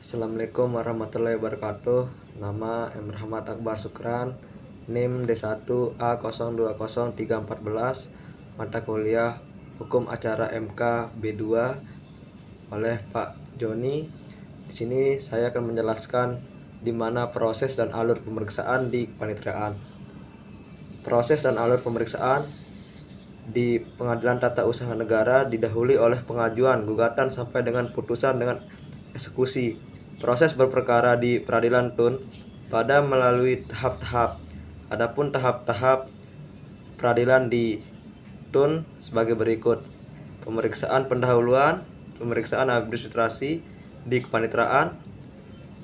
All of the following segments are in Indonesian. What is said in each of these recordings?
Assalamualaikum warahmatullahi wabarakatuh. Nama M. Rahmat Akbar Sukran, NIM D1A020314, mata kuliah Hukum Acara MK B2 oleh Pak Joni. Di sini saya akan menjelaskan di mana proses dan alur pemeriksaan di kepanitiaan. Proses dan alur pemeriksaan di Pengadilan Tata Usaha Negara didahului oleh pengajuan gugatan sampai dengan putusan dengan eksekusi. Proses berperkara di Peradilan Tun pada melalui tahap-tahap. Adapun tahap-tahap peradilan di Tun sebagai berikut: pemeriksaan pendahuluan, pemeriksaan administrasi di kepaniteraan,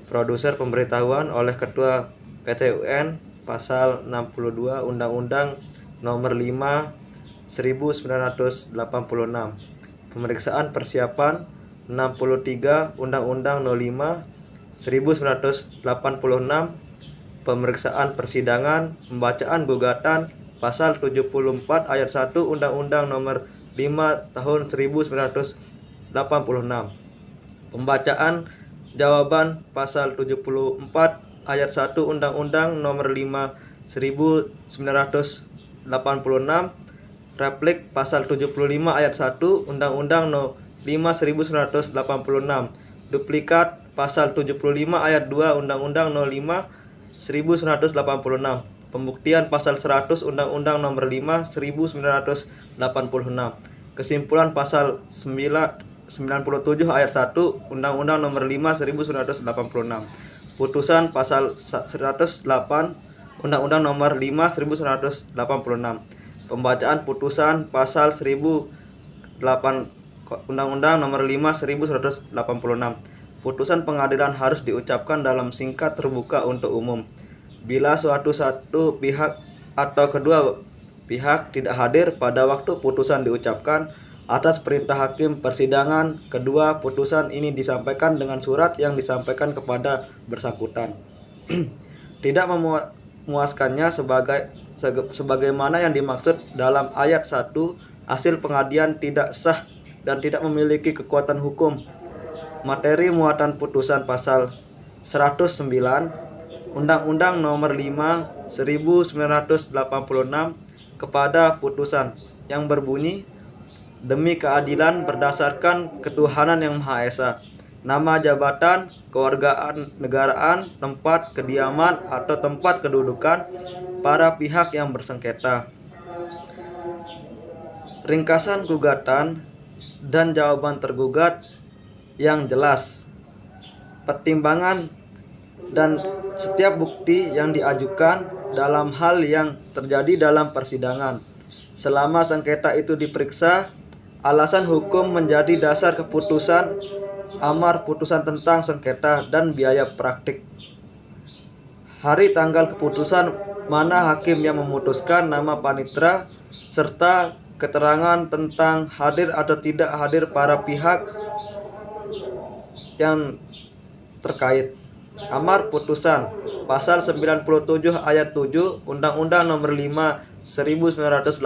produser pemberitahuan oleh Ketua PT UN pasal 62 Undang-Undang Nomor 5 1986, pemeriksaan persiapan 63 Undang-Undang 05 1986, pemeriksaan persidangan, pembacaan gugatan pasal 74 ayat 1 Undang-Undang Nomor 5 Tahun 1986, pembacaan jawaban pasal 74 ayat 1 Undang-Undang Nomor 5 1986, replik pasal 75 ayat 1 Undang-Undang No. 5 1986, duplikat pasal 75 ayat 2 Undang-Undang No. 5 1986, pembuktian pasal 100 Undang-Undang Nomor 5 1986, kesimpulan pasal 97 ayat 1 Undang-Undang Nomor 5 1986, putusan pasal 108 Undang-Undang Nomor 5 1986, pembacaan putusan pasal 1008 Undang-Undang Nomor 5 1986. Putusan pengadilan harus diucapkan dalam singkat terbuka untuk umum. Bila satu pihak atau kedua pihak tidak hadir pada waktu putusan diucapkan, atas perintah hakim persidangan kedua putusan ini disampaikan dengan surat yang disampaikan kepada bersangkutan. Tidak memuaskannya sebagaimana yang dimaksud dalam ayat 1, hasil pengadilan tidak sah dan tidak memiliki kekuatan hukum. Materi muatan putusan pasal 109 Undang-Undang Nomor 5 1986 kepada putusan yang berbunyi, demi keadilan berdasarkan ketuhanan yang Maha Esa, nama jabatan, kewargaan negaraan, tempat kediaman atau tempat kedudukan para pihak yang bersengketa. Ringkasan gugatan dan jawaban tergugat yang jelas, pertimbangan dan setiap bukti yang diajukan dalam hal yang terjadi dalam persidangan. Selama sengketa itu diperiksa, alasan hukum menjadi dasar keputusan amar putusan tentang sengketa dan biaya praktik. Hari tanggal keputusan, mana hakim yang memutuskan, nama panitera, serta keterangan tentang hadir atau tidak hadir para pihak yang terkait. Amar putusan pasal 97 ayat 7 Undang-Undang Nomor 5 1986,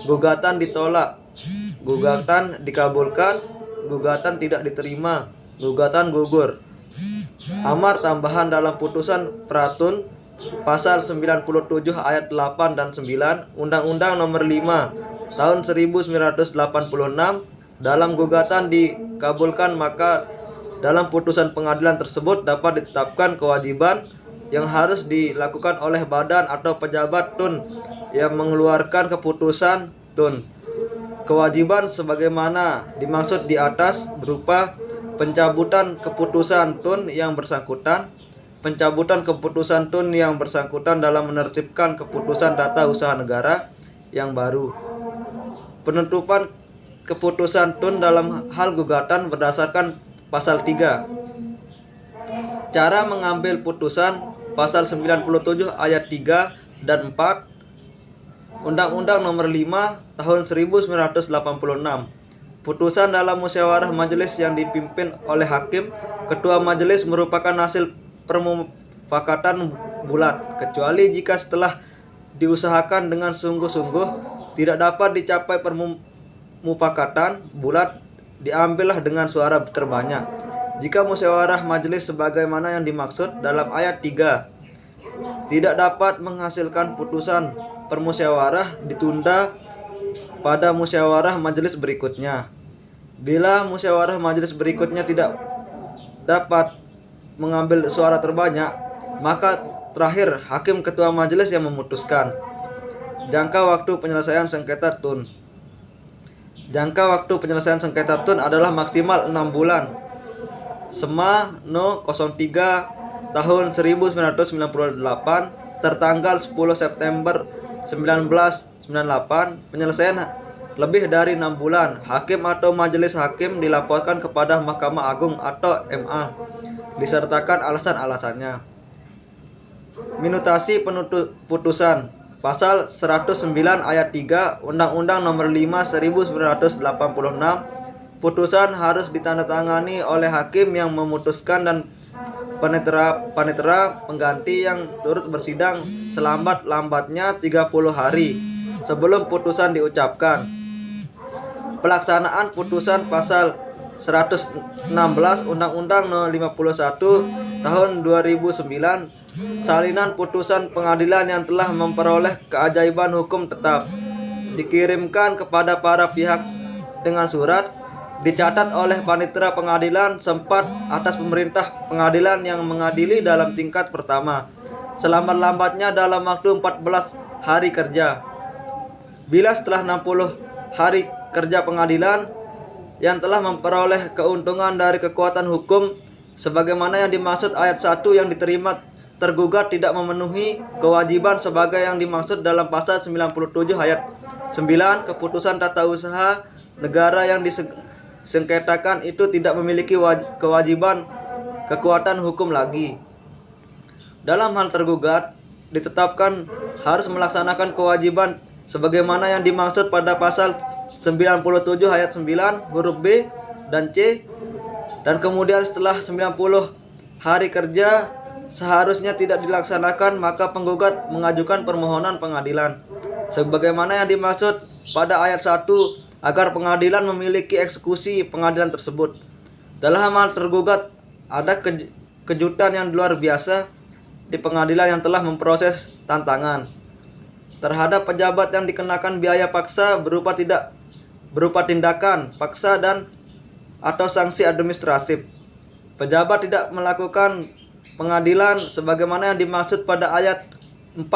gugatan ditolak, gugatan dikabulkan, gugatan tidak diterima, gugatan gugur. Amar tambahan dalam putusan Pratun pasal 97 ayat 8 dan 9 Undang-Undang Nomor 5 Tahun 1986, dalam gugatan dikabulkan maka dalam putusan pengadilan tersebut dapat ditetapkan kewajiban yang harus dilakukan oleh badan atau pejabat Tun yang mengeluarkan keputusan Tun. Kewajiban sebagaimana dimaksud di atas berupa pencabutan keputusan Tun yang bersangkutan, pencabutan keputusan Tun yang bersangkutan dalam menertibkan keputusan tata usaha negara yang baru, penutupan keputusan Tun dalam hal gugatan berdasarkan pasal 3. Cara mengambil putusan pasal 97 ayat 3 dan 4 Undang-Undang Nomor 5 Tahun 1986. Putusan dalam musyawarah majelis yang dipimpin oleh hakim, ketua majelis merupakan hasil permufakatan bulat, kecuali jika setelah diusahakan dengan sungguh-sungguh tidak dapat dicapai permufakatan bulat, diambillah dengan suara terbanyak. Jika musyawarah majelis sebagaimana yang dimaksud dalam ayat 3 tidak dapat menghasilkan putusan, permusyawarah ditunda pada musyawarah majelis berikutnya. Bila musyawarah majelis berikutnya tidak dapat mengambil suara terbanyak, maka terakhir hakim ketua majelis yang memutuskan. Jangka waktu penyelesaian sengketa tun. Jangka waktu penyelesaian sengketa tun adalah maksimal 6 bulan. Sema No 03 tahun 1998 tertanggal 10 September 1998, penyelesaian lebih dari 6 bulan. Hakim atau majelis hakim dilaporkan kepada Mahkamah Agung atau MA disertakan alasan-alasannya. Minutasi putusan. Pasal 109 ayat 3 Undang-Undang Nomor 5 1986, putusan harus ditandatangani oleh hakim yang memutuskan dan panitera pengganti yang turut bersidang selambat-lambatnya 30 hari sebelum putusan diucapkan. Pelaksanaan putusan pasal 116 Undang-Undang No 51 tahun 2009, salinan putusan pengadilan yang telah memperoleh keajaiban hukum tetap dikirimkan kepada para pihak dengan surat dicatat oleh panitera pengadilan sempat atas pemerintah pengadilan yang mengadili dalam tingkat pertama selambat-lambatnya dalam waktu 14 hari kerja. Bila setelah 60 hari kerja pengadilan yang telah memperoleh keuntungan dari kekuatan hukum sebagaimana yang dimaksud ayat 1 yang diterima tergugat tidak memenuhi kewajiban sebagai yang dimaksud dalam pasal 97 ayat 9, keputusan tata usaha negara yang disengketakan itu tidak memiliki kewajiban kekuatan hukum lagi. Dalam hal tergugat ditetapkan harus melaksanakan kewajiban sebagaimana yang dimaksud pada pasal 97 ayat 9 huruf B dan C, dan kemudian setelah 90 hari kerja seharusnya tidak dilaksanakan, maka penggugat mengajukan permohonan pengadilan sebagaimana yang dimaksud pada ayat 1 agar pengadilan memiliki eksekusi pengadilan tersebut. Dalam hal tergugat ada kejutan yang luar biasa di pengadilan yang telah memproses tantangan terhadap pejabat yang dikenakan biaya paksa berupa tindakan paksa dan atau sanksi administratif. Pejabat tidak melakukan pengadilan sebagaimana yang dimaksud pada ayat 4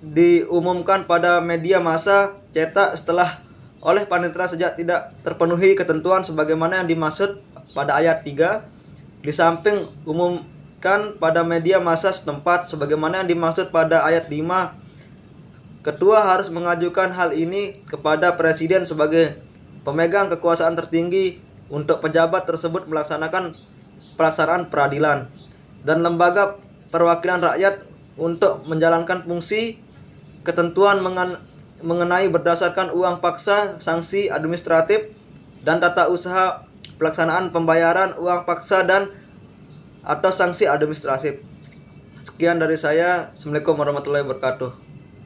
diumumkan pada media massa cetak setelah oleh panitera sejak tidak terpenuhi ketentuan sebagaimana yang dimaksud pada ayat 3. Di samping umumkan pada media massa setempat sebagaimana yang dimaksud pada ayat 5, ketua harus mengajukan hal ini kepada presiden sebagai pemegang kekuasaan tertinggi untuk pejabat tersebut melaksanakan pelaksanaan peradilan dan lembaga perwakilan rakyat untuk menjalankan fungsi ketentuan mengenai berdasarkan uang paksa, sanksi administratif, dan tata usaha pelaksanaan pembayaran uang paksa dan atau sanksi administratif. Sekian dari saya. Assalamualaikum warahmatullahi wabarakatuh.